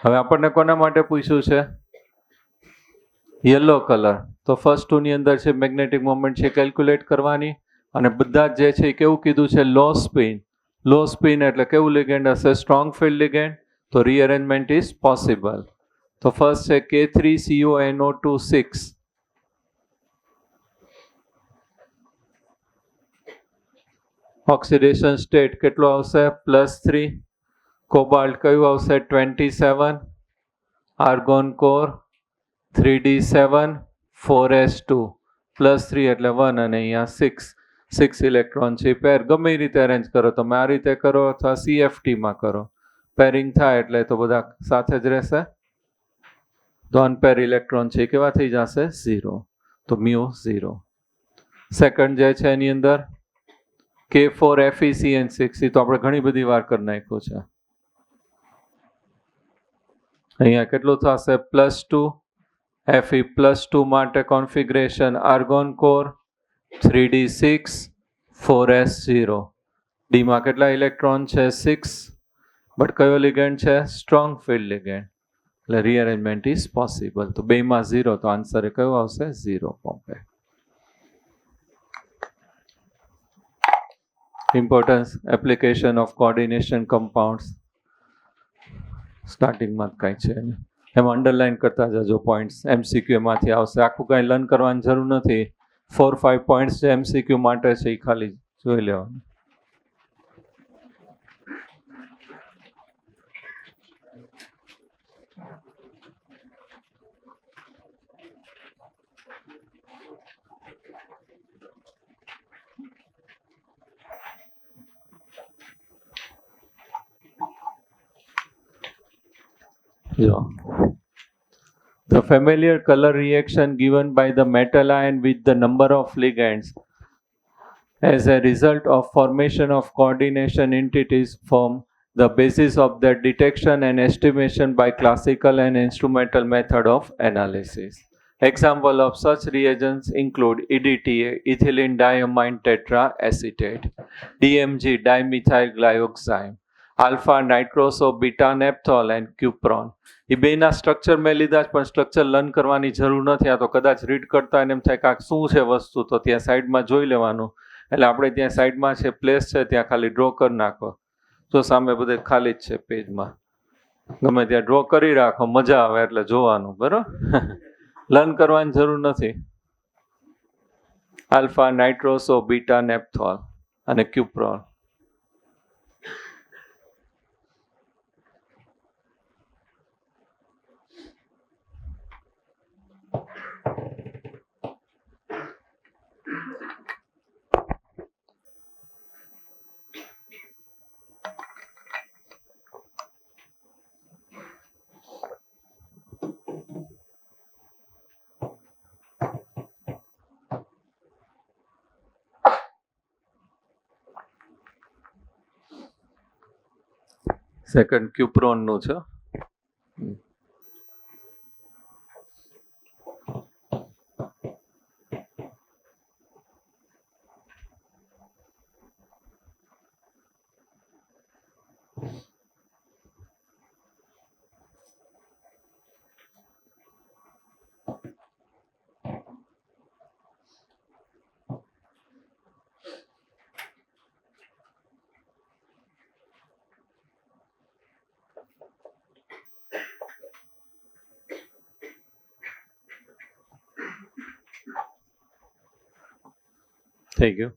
હવે આપણને કોના માટે પૂછ્યું છે? Yellow colour. તો ફર્સ્ટ ટુ ની અંદર છે મેગ્નેટિક મોમેન્ટ છે કેલ્ક્યુલેટ કરવાની, અને બધા જે છે એ કેવું કીધું છે? લો સ્પિન. લો સ્પિન એટલે કેવું લિગેન્ડ હશે? Strong field ligand. તો રીઅરેન્જમેન્ટ ઇઝ પોસિબલ. તો ફર્સ્ટ છે K3CONO2 6. ઓક્સિડેશન સ્ટેટ કેટલો આવશે? +3. કોબાલ્ટ કયું આવશે? 27. આર્ગોન કોર 3D7 4s2 +3 એટલે 1, અને અહીંયા 6 ઇલેક્ટ્રોન છે. પેર ગમે એ રીતે અરેન્જ કરો, તમે આ રીતે કરો અથવા CFTમાં કરો, પેરિંગ થાય એટલે તો બધા સાથે જ રહેશે. તો અનપેર ઇલેક્ટ્રોન છે કેવા થઈ જશે? 0. તો μ0. સેકન્ડ જે છે એની અંદર K4FeCN6, એ તો આપણે ઘણી બધી વાર કરી નાખ્યું છે. અહીંયા કેટલું થશે? +2. Fe +2 માટે configuration argon core 3D6 4s0. ડીમાં કેટલા ઇલેક્ટ્રોન છે? 6. બટ કયો લિગેન્ડ છે? સ્ટ્રોંગ ફિલ્ડ લિગેન્ડ, એટલે રીઅરેન્જમેન્ટ ઇઝ પોસિબલ. તો બેમાં 0, તો આન્સર એ કયો આવશે? 0 compact. Importance application of coordination compounds સ્ટાર્ટિંગમાં જ કાંઈ છે એમાં અંડરલાઇન કરતા જજો પોઈન્ટ્સ. MCQ માંથી આવશે, આખું કાંઈ લર્ન કરવાની જરૂર નથી. 4-5 પોઈન્ટ્સ જે MCQ માટે છે એ ખાલી જોઈ લેવાનું. The familiar color reaction given by the metal ion with the number of ligands as a result of formation of coordination entities form the basis of their detection and estimation by classical and instrumental method of analysis. Example of such reagents include EDTA, ethylene diamine tetraacetate, DMG, dimethyl glyoxime, alpha nitroso beta naphthol and cupron. એ બેના structure મેં લીધા જ, પણ structure learn કરવાની જરૂર નથી. આ તો કદાચ રીડ કરતા એને એમ થાય કે આ શું છે વસ્તુ, તો ત્યાં સાઈડમાં જોઈ લેવાનું. એટલે આપણે ત્યાં સાઈડમાં છે પ્લેસ છે, ત્યાં ખાલી ડ્રો કરી નાખો. જો સામે બધે ખાલી જ છે પેજમાં, ગમે ત્યાં ડ્રો કરી રાખો, મજા આવે એટલે જોવાનું. બરાબર, લર્ન કરવાની જરૂર નથી. આલ્ફા નાઇટ્રોસો બીટા નેપ્થોલ અને ક્યુપ્રોલ. સેકન્ડ ક્યુપ્રોનનું છે. થઈ ગયું.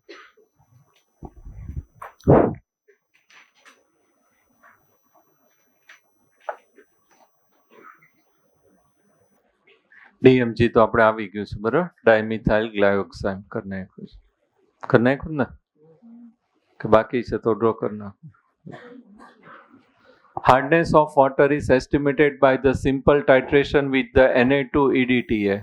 ડીએમજી તો આપણે આવી ગયું છે બરાબર. ડાયમિથાઇલ ગ્લાયોક્સાઇડ કરી નાખ્યું ને કે બાકી છે તો ડ્રો કરી નાખું. Hardness of water is estimated by the simple titration with the Na2 EDTA.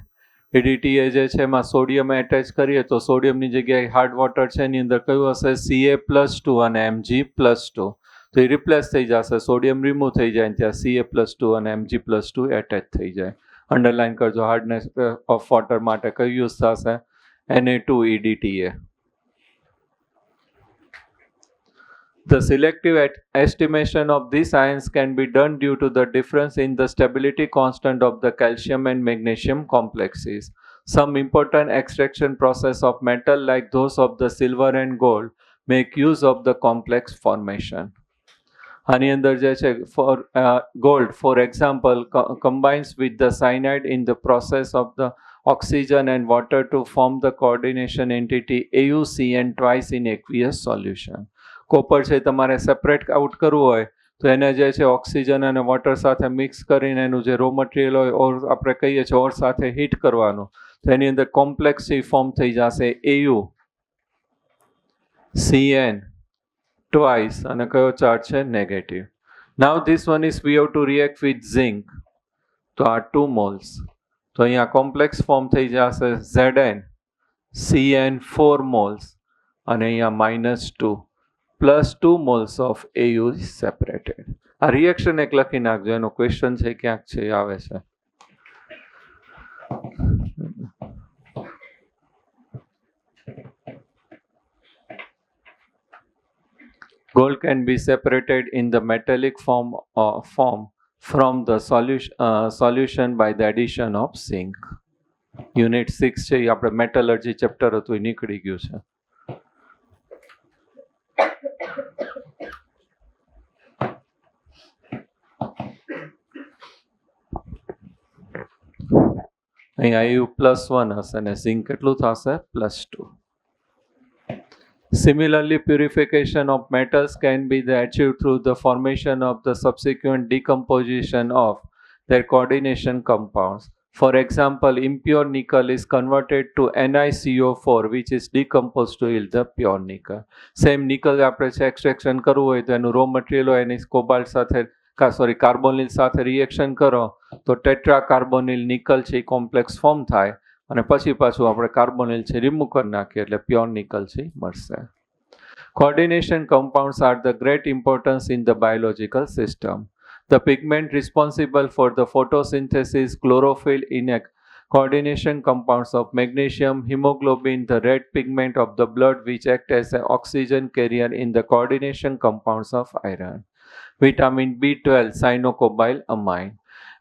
EDTA જે છે એમાં સોડિયમ એટેચ કરીએ તો સોડિયમની જગ્યાએ હાર્ડ વોટર છે એની અંદર કયું હશે Ca+2 અને Mg+2. તો એ રિપ્લેસ થઈ જશે, સોડિયમ રિમૂવ થઈ જાય ત્યાં Ca+2 અને Mg+2 એટેચ થઈ જાય. અંડરલાઇન કરજો. હાર્ડનેસ ઓફ વોટર માટે કયું યુઝ થશે Na2 EDTA. The selective estimation of these ions can be done due to the difference in the stability constant of the calcium and magnesium complexes. Some important extraction process of metal like those of the silver and gold make use of the complex formation. આની અંદર જે છે gold for example combines with the cyanide in the process of the oxygen and water to form the coordination entity AuCN twice in aqueous solution. Copper છે તમારે separate out કરવું હોય તો એને જે છે ઓક્સિજન અને વોટર સાથે મિક્સ કરીને એનું જે રો મટીરિયલ હોય ઓર આપણે કહીએ છીએ ઓર સાથે હીટ કરવાનું તો એની અંદર કોમ્પ્લેક્સ ફોર્મ થઈ જશે AuCN twice અને કયો ચાર્જ છે negative. Now this one is we have to react with zinc તો આ 2 moles તો અહીંયા કોમ્પ્લેક્સ ફોર્મ થઈ જશે ZnCN 4 moles અને અહીંયા -2 plus 2 moles of AU is separated. આ રિએક્શન એક લખી નાખજો, એનો ક્વેશ્ચન છે ક્યાંક છે આવે છે. Gold can be separated in the metallic form from the solution by the addition of zinc. Unit 6 છે એ આપણે મેટલર્જી ચેપ્ટર હતું એ નીકળી ગયું છે. અહીંયા Au+1 હશે અને ઝિંક કેટલું થશે +2. Similarly, purification of metals can be achieved through the formation of the subsequent decomposition of their coordination compounds. For example, impure nickel is converted to NiCO4 which is decomposed to yield the pure nickel. Same nickel આપણે extraction કરવું હોય તો એનું raw material હોય એની cobalt સાથે carbonyl સાથે reaction કરો તો ટેટ્રા કાર્બોનિલ નિકલ છે એ કોમ્પ્લેક્સ ફોર્મ થાય અને પછી પાછું આપણે કાર્બોનિલ છે રિમૂવ કરી નાખીએ એટલે પ્યોર નિકલ છે મળશે. Coordination compounds are the great importance in the biological system. The pigment responsible for the photosynthesis, chlorophyll in coordination compounds of magnesium, hemoglobin, the red pigment of the blood which act as an oxygen carrier in the coordination compounds of iron. Vitamin B12 cyanocobalamin.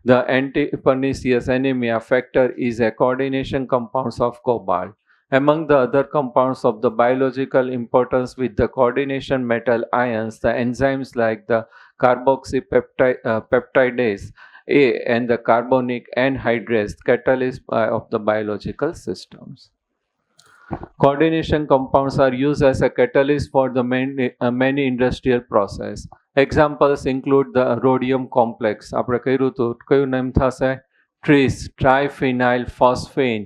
The anti-pernicious anemia factor is a coordination compounds of cobalt. Among the other compounds of the biological importance with the coordination metal ions, the enzymes like the carboxypeptidase A and the carbonic anhydrase catalyst of the biological systems. Coordination compounds are used as a catalyst for the many industrial process. Examples include the rhodium complex. આપણે કર્યું હતું કયું નામ થશે TRIS ટ્રાયફિનાઇલ ફોસ્ફેન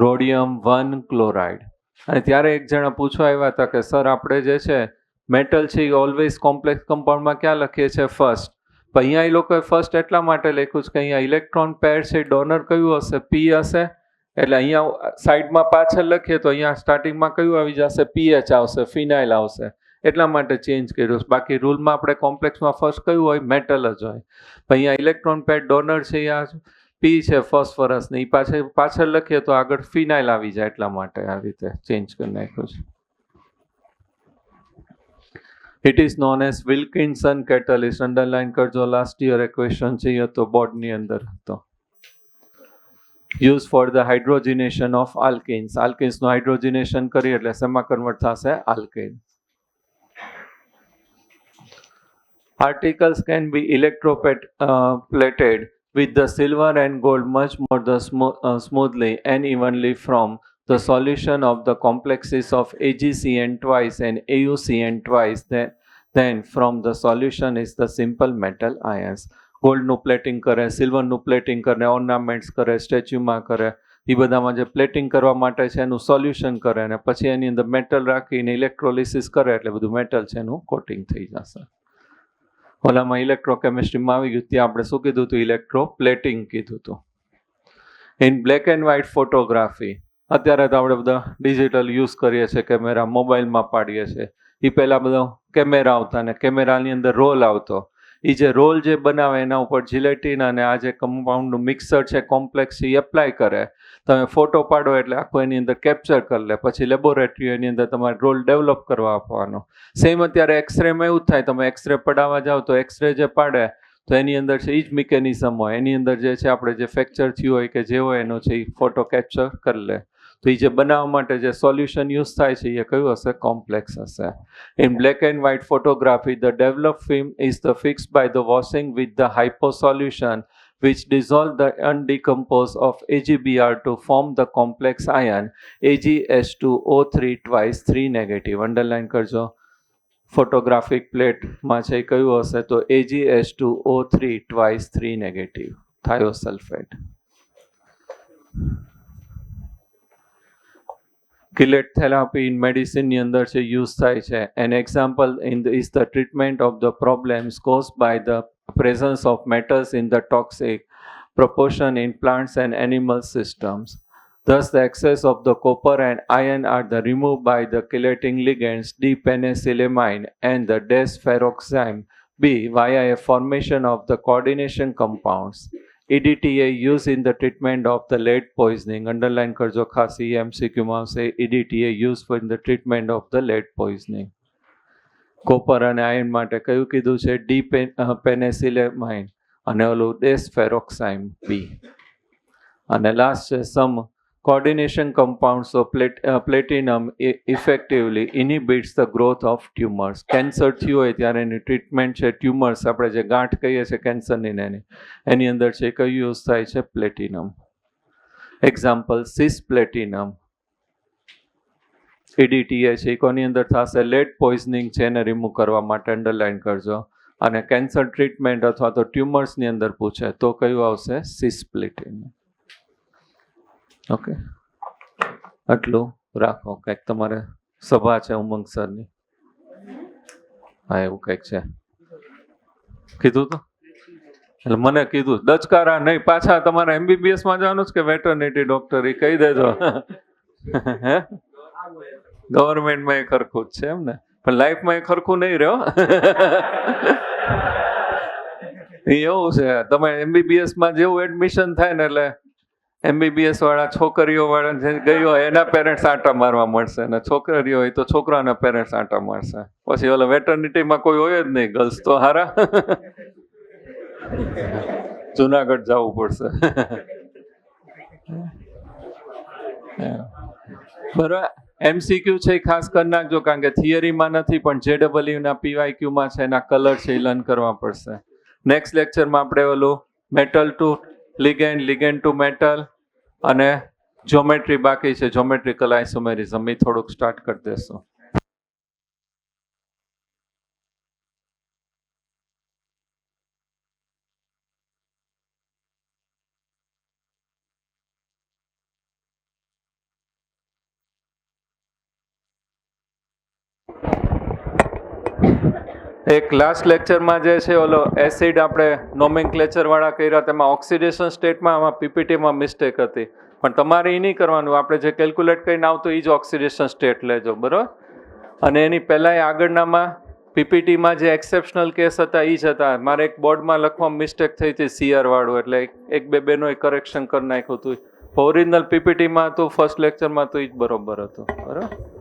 rhodium 1 chloride. અને ત્યારે એક જણા પૂછવા આવ્યા હતા કે સર આપણે જે છે મેટલ છે એ ઓલવેઝ કોમ્પ્લેક્સ કમ્પાઉન્ડમાં ક્યાં લખીએ છીએ ફર્સ્ટ, પણ અહીંયા એ લોકોએ ફર્સ્ટ એટલા માટે લખ્યું છે કે અહીંયા ઇલેક્ટ્રોન પેર છે ડોનર કયું હશે P હશે એટલે અહીંયા સાઈડમાં પાછળ લખીએ તો અહીંયા સ્ટાર્ટિંગમાં કયું આવી જશે PH આવશે ફિનાઇલ આવશે એટલા માટે ચેન્જ કર્યું. બાકી રૂલમાં આપણે કોમ્પ્લેક્સમાં ફર્સ્ટ કયું હોય? મેટલ જ હોય. અહીંયા ઇલેક્ટ્રોન પેડ ડોનર છે આ પી છે ફોસ્ફરસ ને, એ પાછળ લખીએ તો આગળ ફિનાઇલ આવી જાય, એટલા માટે આ રીતે ચેન્જ કરી નાખ્યું છે. It is known as Wilkinson catalyst. Underline કરજો, લાસ્ટ યર એ ક્વેશ્ચન છે, એ તો બોર્ડની અંદર હતો. Use for the hydrogenation of alkenes. આલ્કેન્સનું હાઇડ્રોજિનેશન કરીએ એટલે શેમાં કન્વર્ટ થશે? Alkane. Particles can be electroplated with the silver and gold much more smoothly and evenly from the solution of the complexes of AgCN twice and AuCN twice than from the solution is the simple metal ions. ગોલ્ડનું plating કરે, સિલ્વરનું plating કરે, ornaments કરે, સ્ટેચ્યુમાં કરે, એ બધામાં જે plating કરવા માટે છે એનું સોલ્યુશન કરે અને પછી એની અંદર મેટલ રાખીને ઇલેક્ટ્રોલિસિસ કરે એટલે બધું મેટલ છે એનું કોટિંગ થઈ જશે. ઓલામાં ઇલેક્ટ્રોકેમિસ્ટ્રીમાં આવી ગયું, ત્યાં આપણે શું કીધું હતું? ઇલેક્ટ્રો પ્લેટિંગ કીધું હતું. In black and white photography, અત્યારે તો આપણે બધા ડિજિટલ યુઝ કરીએ છીએ, કેમેરા મોબાઈલમાં પાડીએ છીએ. એ પહેલાં બધો કેમેરા આવતા ને કેમેરાની અંદર રોલ આવતો. એ જે રોલ જે બનાવે એના ઉપર જિલેટિન અને આ જે કમ્પાઉન્ડનું મિક્સર છે કોમ્પ્લેક્સ, એ એપ્લાય કરે. તમે ફોટો પાડો એટલે આખું એની અંદર કેપ્ચર કરી લે. પછી લેબોરેટરી એની અંદર તમારે રોલ ડેવલપ કરવા આપવાનો. સેમ અત્યારે એક્સરેમાં એવું જ થાય. તમે એક્સરે પડાવવા જાઓ તો એક્સરે જે પાડે તો એની અંદર છે એ જ મિકેનિઝમ હોય. એની અંદર જે છે આપણે જે ફ્રેક્ચર થયું હોય કે જે હોય એનો છે એ ફોટો કેપ્ચર કરી લે. તો એ જે બનાવવા માટે જે સોલ્યુશન યુઝ થાય છે એ કયું હશે? કોમ્પ્લેક્સ હશે. In black and white photography the develop film is the fixed by the washing with the hypo solution which dissolve the undecomposed of AgBr to form the complex ion AgH2O3 twice 3 negative. Underline કરજો. Photographic પ્લેટમાં છે કયું હશે? તો AgH2O3 twice 3 negative thiosulphate. Chelate therapy in મેડિસિનની અંદર છે use થાય છે. An example is the treatment of the problems cause by the presence of metals in the toxic proportion in plants and animal systems. Thus, the excess of the copper and iron are removed by the chelating ligands D-penicillamine and the desferroxime B via a formation of the coordination compounds. EDTA used in the treatment of the lead poisoning. Underline karjo khas MCQ માં આવશે. EDTA used in the treatment of the lead poisoning. Copper અને iron માટે કયું કીધું છે? ડી-પેનેસિલેમાઇન અને ઓલું ડેસફેરોક્સાઇમ બી. અને લાસ્ટ છે some coordination compounds of platinum effectively inhibits the growth of tumours. Cancer થયું હોય ત્યારે એની ટ્રીટમેન્ટ છે ટ્યુમર્સ, આપણે જે ગાંઠ કહીએ છીએ કેન્સરની એની અંદર છે કયું યુઝ થાય છે? પ્લેટિનમ. Example સિસ platinum. EDTA છે એ કોની અંદર થશે? લેડ પોઈઝનિંગ છે એને રિમૂવ કરવા માટે. અંડરલાઇન કરજો. અને કેન્સર ટ્રીટમેન્ટ અથવા તો ટ્યુમર્સની અંદર પૂછે તો કયું આવશે? સિસ્પ્લેટિન. ઓકે, આટલું રાખો. કંઈક તમારે સભા છે ઉમંગ સરની? હા, એવું કંઈક છે. કીધું તો એટલે મને કીધું દચકારા નહીં. પાછા તમારે MBBS માં જવાનું છે કે વેટરનિટી ડોક્ટર? એ કહી દેજો. હે, ગવર્મેન્ટમાં એ ખરખું જ છે એમ ને, પણ લાઈફમાં એ ખરખું નહીં રહ્યો. એવું છે. તમે MBBS માં જેવું એડમિશન થાય ને એટલે MBBS વાળા છોકરીઓ વાળા જે ગઈ હોય એના પેરેન્ટ્સ આંટા મારવા મળશે, અને છોકરીઓ હોય તો છોકરાના પેરેન્ટ્સ આંટા મારશે. પછી ઓલા વેટરનિટીમાં કોઈ હોય જ નહીં. ગર્લ્સ તો હારા જુનાગઢ જવું પડશે. બરાબર. MCQ છે એ ખાસ કરી નાખજો, કારણ કે થિયરીમાં નથી પણ JEE ના PYQ માં છે એના કલર છે એ લર્ન કરવા પડશે. નેક્સ્ટ લેક્ચરમાં આપણે ઓલું metal to ligand, ligand to metal અને જ્યોમેટ્રી બાકી છે. જ્યોમેટ્રિકલ આઇસોમેરિઝમ એ થોડુંક સ્ટાર્ટ કરી દેશું. એક લાસ્ટ લેક્ચરમાં જે છે ઓલો એસિડ આપણે નોમેનક્લેચર વાળા કર્યા, તેમાં ઓક્સિડેશન સ્ટેટમાં આમાં PPTમાં મિસ્ટેક હતી, પણ તમારે એ નહીં કરવાનું. આપણે જે કેલ્ક્યુલેટ કરીને આવતું એ જ ઓક્સિડેશન સ્ટેટ લેજો. બરાબર. અને એની પહેલાંય આગળનામાં પીપીટીમાં જે એક્સેપ્શનલ કેસ હતા એ જ હતા. મારે એક બોર્ડમાં લખવામાં મિસ્ટેક થઈ હતી CR વાળું, એટલે એક બેનો કરેક્શન કરી નાખ્યું હતું. ઓરિજિનલ પીપીટીમાં હતું, ફર્સ્ટ લેક્ચરમાં તો એ જ બરોબર હતું. બરાબર.